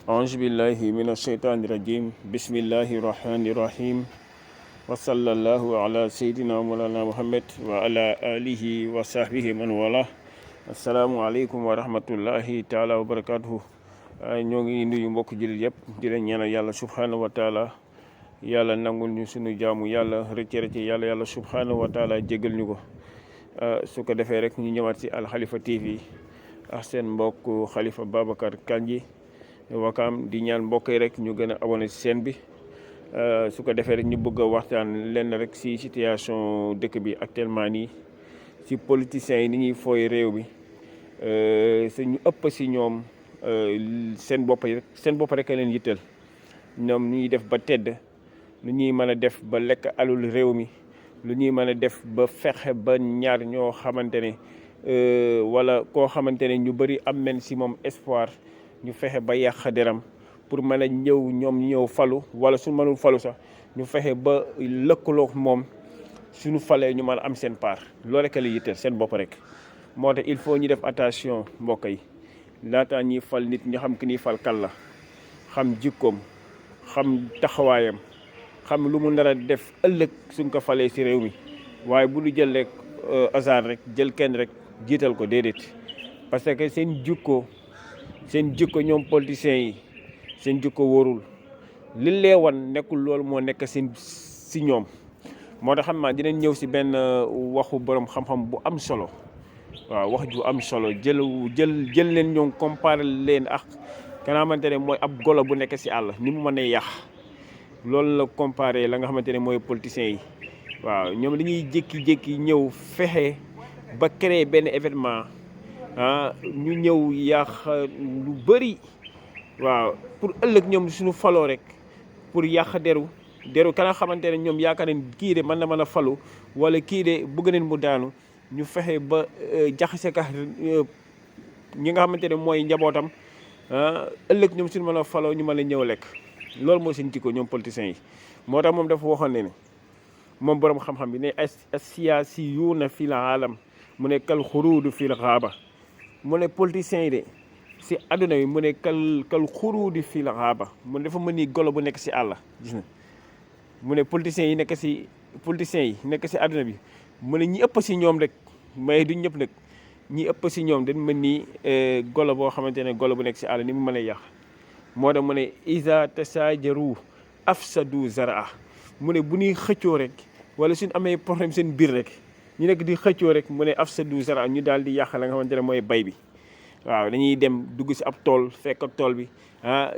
أعوذ بالله من الشيطان الرجيم بسم الله الرحمن الرحيم وصلى الله على سيدنا مولانا محمد وعلى آله وصحبه من والاه assalaamu aleykum wa rahmatullahi taala wa barakatuhu ñoo ngi nuyu mbokk jullit yëpp di leen ñaanal yàlla subhanahu wa taala yàlla nangul ñu sunu jaamu yàlla rëcc yàlla subhanahu wa taala jégal ñu ko su ko defee rek ñu ñëwaat si Al Khalifa TV ak seen mbokk Khalifa Babacar Kandji Wakaam di ñaan mbokk yi rek ñu gën a abonné si chaîne bi su ko defee rek ñu bëgg a waxtaan lenn rek si situation dëkk bi actuellement nii si politiciens yi ni ñuy fooy réew mi su ñu ëpp si ñoom seen bopp rek a leen yitteel ñoom ñuy def ba tedd lu ñuy mën a def ba lekk alul réew mi lu ñuy mën a def ba fexe ba ñaar ñoo xamante ne wala koo xamante ne ñu bëri am nañ si moom espoir ñu fexe ba yàq deram pour mën a ñëw falu wala su mënul falu sax ñu fexe ba lëkkaloo moom suñu falee ñu mën a am seen part loolu rek la yitteel seen bopp rek. moo tax il faut ñu def attention mbokk yi laataa ñuy fal nit ñu xam ki ñuy fal kan la xam jikkoom xam taxawaayam xam lu mu nar a def ëllëg suñ ko falee si réew mi waaye bu ñu jël rek hasard rek jël kenn rek jiital ko déedéet parce que seen jikko ñoom politiciens yi seen jikko wóorul li lee wan nekkul loolu moo nekk si ñoom. moo tax xam naa dinañ ñëw si benn waxu borom xam-xam bu am solo waaw wax ju am solo jël leen ñoom comparé leen ak ka nga xamante ne mooy ab golo bu nekk si àll ni mu mën a yàq loolu la comparé la nga xamante ne mooy politiciens yi. waaw ñoom dañuy jékki-jékki ñëw fexe ba créer benn événement ñu ñëw yàq lu bëri waaw pour ëllëg ñoom suñu faloo rek pour yàq deru ka nga xamante ne ñoom yaakaar nañ kii de mën a falu wala kii de bëgg nañ mu daanu ñu fexe ba jaxase ka ñi nga xamante ne mooy njabootam ëllëg ñoom suñu mën a faloo ñu mën a ñëw lekk loolu mooy seen jikko ñoom politiciens yi. moo tax moom dafa waxoon ne moom borom xam-xam bi ne as-siyaasiyuuna fil aalam mu ne kal xuruudu fil xaaba mu ne politiciens yi de si adduna bi mu ne kal xuruudi fil xaaba mu ne dafa mën ni golo bu nekk si àll gis na mu ne politiciens yi nekk si adduna bi mu ne ñi ëpp si ñoom rek mais duñ ñëpp nag ñi ëpp si ñoom dañ mën ni golo boo xamante ne golo bu nekk si àll ni mu mën a yàq. moo tax mu ne isa tasaajaru afsadu zaraa mu ne bu ñuy xëccoo rek wala suñ amee problème seen biir rek ñu nekk di xëccoo rek mu ne afsadu zaraa ñu daal di yàq la nga xamante ne mooy bay bi. waaw dañuy dem dugg si ab tool fekk tool bi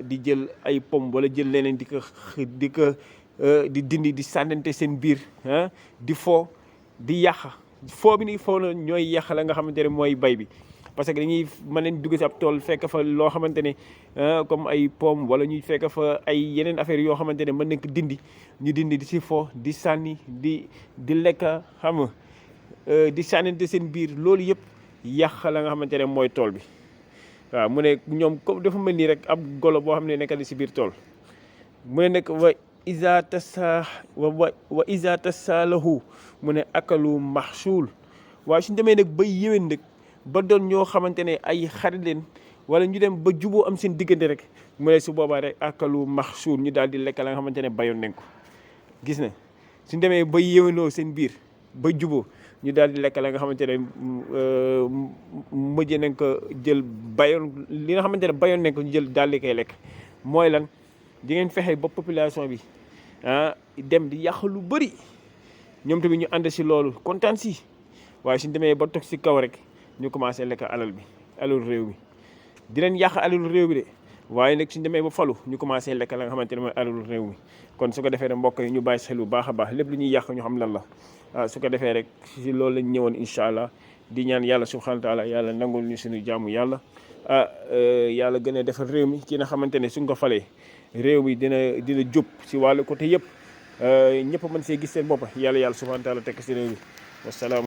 di jël ay pomme wala jël leneen di dindi di sànnante seen biir di foo di yàq foo bi ni foo na ñooy yàq la nga xamante ne mooy bay bi. parce que dañuy mën leen dugg si ab tool fekk fa loo xamante ne comme ay pomme wala ñuy fekk fa ay yeneen affaire yoo xamante ne mën nañ ko dindi di si foo di sànni di lekk xam nga di sànnante seen biir loolu yëpp yàq la nga xamante ne mooy tool bi. waaw mu ne ñoom comme dafa mel nii rek ab golo boo xam ne nekk na si biir tool mu ne nag wa isa tasaalahu mu ne akalu maxsuul waaye suñu demee nag ba yéwén nag ba doon ñoo xamante ne ay xarit leen wala ñu dem ba juboo am seen diggante rek mu ne su boobaa rek akalu maxsuul ñu daal di lekk la nga xamante ne bayoon nañ ko. gis na suñu demee ba yéwénoo seen biir ba juboo ñu daal di lekk la nga xamante ne mujjee nañ ko jël bayoon li nga xamante ne bayoon nañ ko ñu jël daal di koy lekk. mooy lan di ngeen fexe ba population bi dem di yàq lu bëri ñoom tamit ñu ànd si loolu kontaan si waaye suñ demee ba toog si kaw rek ñu commencé lekk alal réew mi di leen yàq alal réew bi de waaye nag suñ demee ba falu ñu commencé lekk la nga xamante ne mooy alal réew mi. kon su ko defee rek mbokk yi ñu bàyyi xel bu baax a baax lépp lu ñuy yàq ñu xam lan la su ko defee rek si loolu lañ ñëwoon incha allah di ñaan yàlla subhanahu wa taala yàlla nangul ñu suñu jaamu yàlla yàlla gën a defar réew mi ci nga xamante ne suñ ko falee réew mi dina jub si wàllu côté yëpp ñëpp mën see gis seen bopp yàlla subhanahu wa taala tekk si réew mi wasalaam.